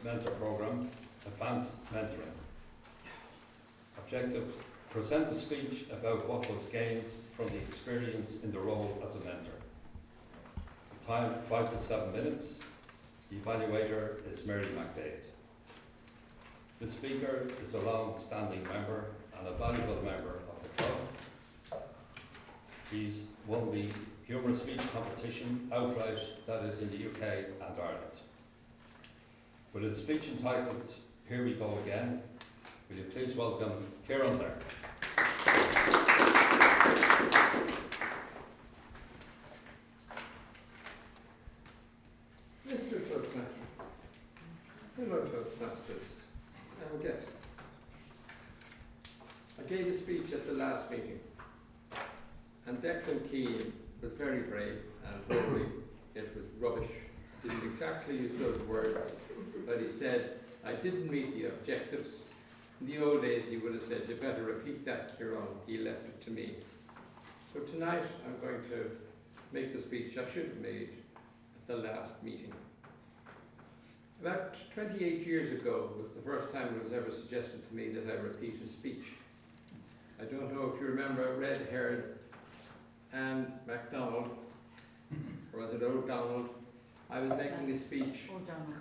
mentor program, Advanced Mentoring. Objectives: present a speech about what was gained from the experience in the role as a mentor. The time 5 to 7 minutes. The evaluator is Mary McDade. The speaker is a long-standing member and a valuable member of the club. He's won the humorous speech competition outright, that is in the UK and Ireland. With a speech entitled Here We Go Again, will you please welcome Ciaran Blair. Mr. Toastmaster, fellow Toastmasters, and guests. I gave a speech at the last meeting, and Declan Keane was very brave and told me it was rubbish. He didn't exactly use those words, but he said, I didn't meet the objectives. In the old days, he would have said, you better repeat that, Ciaran. He left it to me. So tonight, I'm going to make the speech I should have made at the last meeting. About 28 years ago was the first time it was ever suggested to me that I repeat a speech. I don't know if you remember red-haired Anne MacDonald, or was it O'Donnell? I was making a speech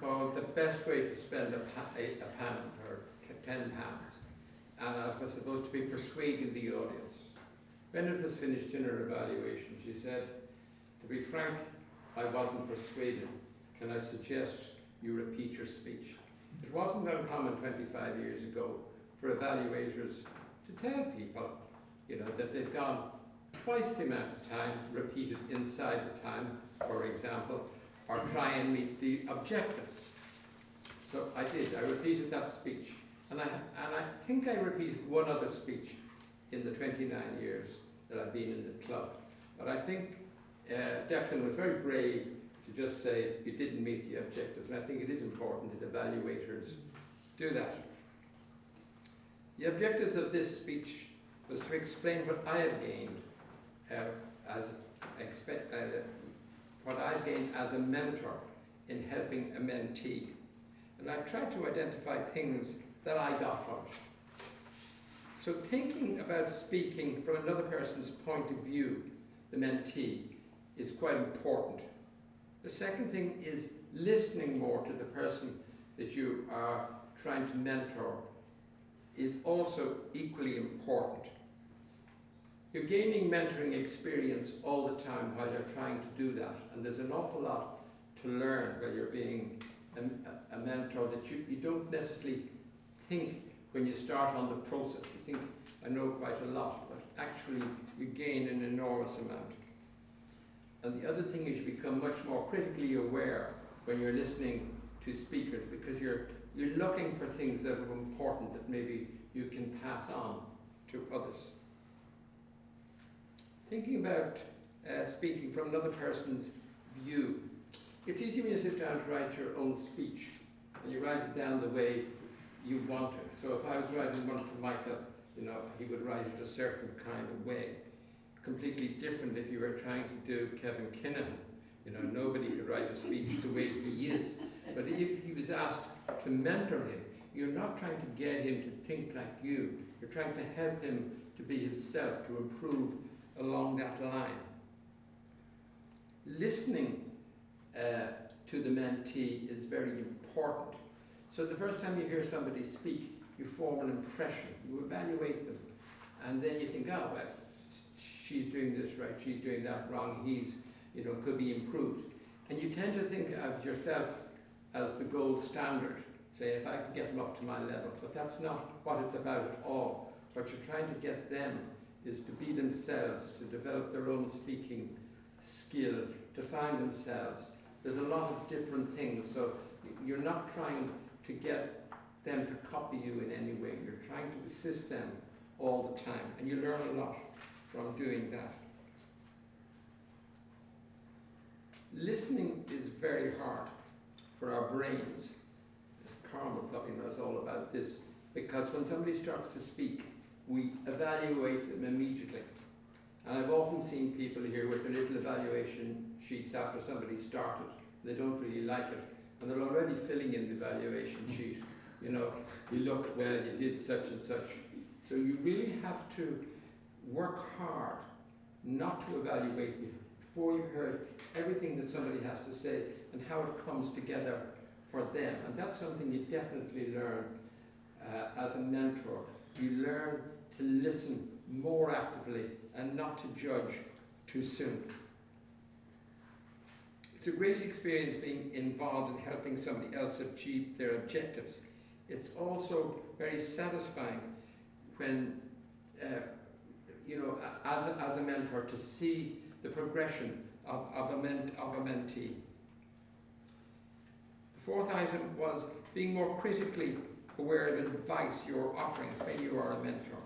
called The Best Way to Spend a Pound, or £10. And I was supposed to be persuading the audience. When it was finished in her evaluation, she said, to be frank, I wasn't persuaded. Can I suggest you repeat your speech? It wasn't uncommon 25 years ago for evaluators to tell people, that they've gone twice the amount of time, repeated inside the time, for example, or try and meet the objectives. So I did. I repeated that speech. And I think I repeated one other speech in the 29 years that I've been in the club. But I think Declan was very brave to just say you didn't meet the objectives. And I think it is important that evaluators do that. The objectives of this speech was to explain what I have gained what I've gained as a mentor in helping a mentee. And I tried to identify things that I got from it. So thinking about speaking from another person's point of view, the mentee, is quite important. The second thing is listening more to the person that you are trying to mentor is also equally important. You're gaining mentoring experience all the time while you're trying to do that, and there's an awful lot to learn while you're being a mentor that you don't necessarily think when you start on the process. You think, I know quite a lot, but actually you gain an enormous amount. And the other thing is you become much more critically aware when you're listening to speakers, because you're looking for things that are important that maybe you can pass on to others. Thinking about speaking from another person's view. It's easy when you sit down to write your own speech, and you write it down the way you want it. So if I was writing one for Michael, he would write it a certain kind of way. Completely different if you were trying to do Kevin Kinahan. Nobody could write a speech the way he is. But if he was asked to mentor him, you're not trying to get him to think like you. You're trying to help him to be himself, to improve along that line. Listening to the mentee is very important. So the first time you hear somebody speak, you form an impression, you evaluate them, and then you think, oh, well, she's doing this right, she's doing that wrong, he's, could be improved. And you tend to think of yourself as the gold standard, say, if I could get them up to my level. But that's not what it's about at all. What you're trying to get them is to be themselves, to develop their own speaking skill, to find themselves. There's a lot of different things, so you're not trying to get them to copy you in any way. You're trying to assist them all the time, and you learn a lot from doing that. Listening is very hard for our brains. Carmel probably knows all about this, because when somebody starts to speak, we evaluate them immediately. And I've often seen people here with their little evaluation sheets after somebody started. They don't really like it, and they're already filling in the evaluation sheet. You know, you looked well, you did such and such. So you really have to work hard not to evaluate before you've heard everything that somebody has to say and how it comes together for them. And that's something you definitely learn as a mentor. You learn to listen more actively and not to judge too soon. It's a great experience being involved in helping somebody else achieve their objectives. It's also very satisfying when, you know, as a mentor, to see the progression of a mentee. The fourth item was being more critically aware of advice you're offering when you are a mentor.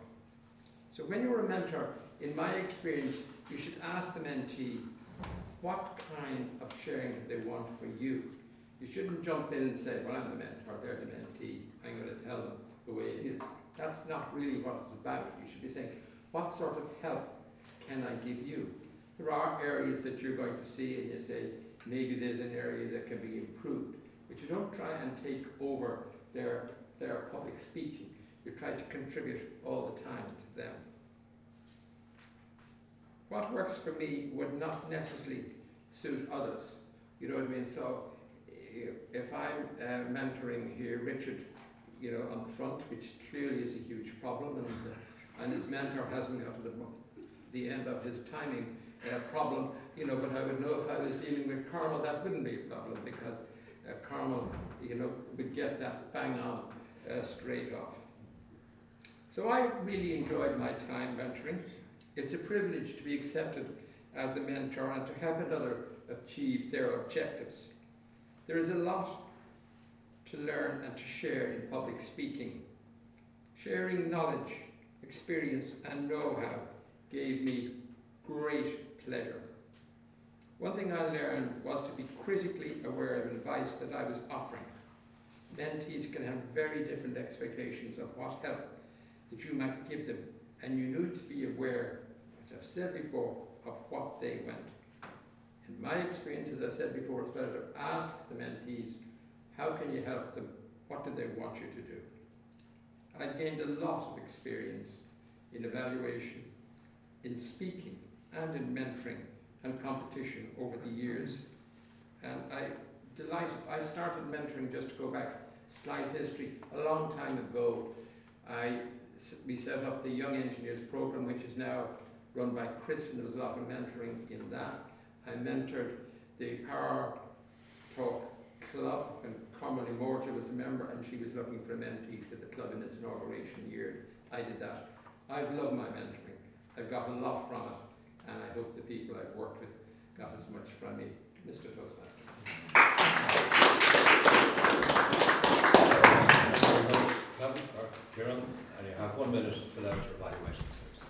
So when you're a mentor, in my experience, you should ask the mentee what kind of sharing do they want for you. You shouldn't jump in and say, well, I'm the mentor, they're the mentee, I'm going to tell them the way it is. That's not really what it's about. You should be saying, what sort of help can I give you? There are areas that you're going to see and you say, maybe there's an area that can be improved. But you don't try and take over their public speaking. You try to contribute all the time to them. What works for me would not necessarily suit others. You know what I mean? So if I'm mentoring here, Richard, you know, on the front, which clearly is a huge problem, and his mentor hasn't got to the end of his timing problem, you know, but I would know if I was dealing with Carmel, that wouldn't be a problem, because Carmel, you know, would get that bang on straight off. So I really enjoyed my time mentoring. It's a privilege to be accepted as a mentor and to help another achieve their objectives. There is a lot to learn and to share in public speaking. Sharing knowledge, experience and know-how gave me great pleasure. One thing I learned was to be critically aware of advice that I was offering. Mentees can have very different expectations of what help that you might give them, and you need to be aware, as I've said before, of what they want. In my experience, as I've said before, it's better to ask the mentees, how can you help them? What do they want you to do? I gained a lot of experience in evaluation, in speaking, and in mentoring and competition over the years. And I started mentoring, just to go back, slight history, a long time ago. We set up the Young Engineers program, which is now run by Chris, and there was a lot of mentoring in that. I mentored the Power Talk Club, and Carmel Immortal was a member, and she was looking for a mentee for the club in its inauguration year. I did that. I've loved my mentoring. I've got a lot from it, and I hope the people I've worked with got as much from me. Mr. Toastmaster. Ciaran, and you have 1 minute to fill out your evaluation.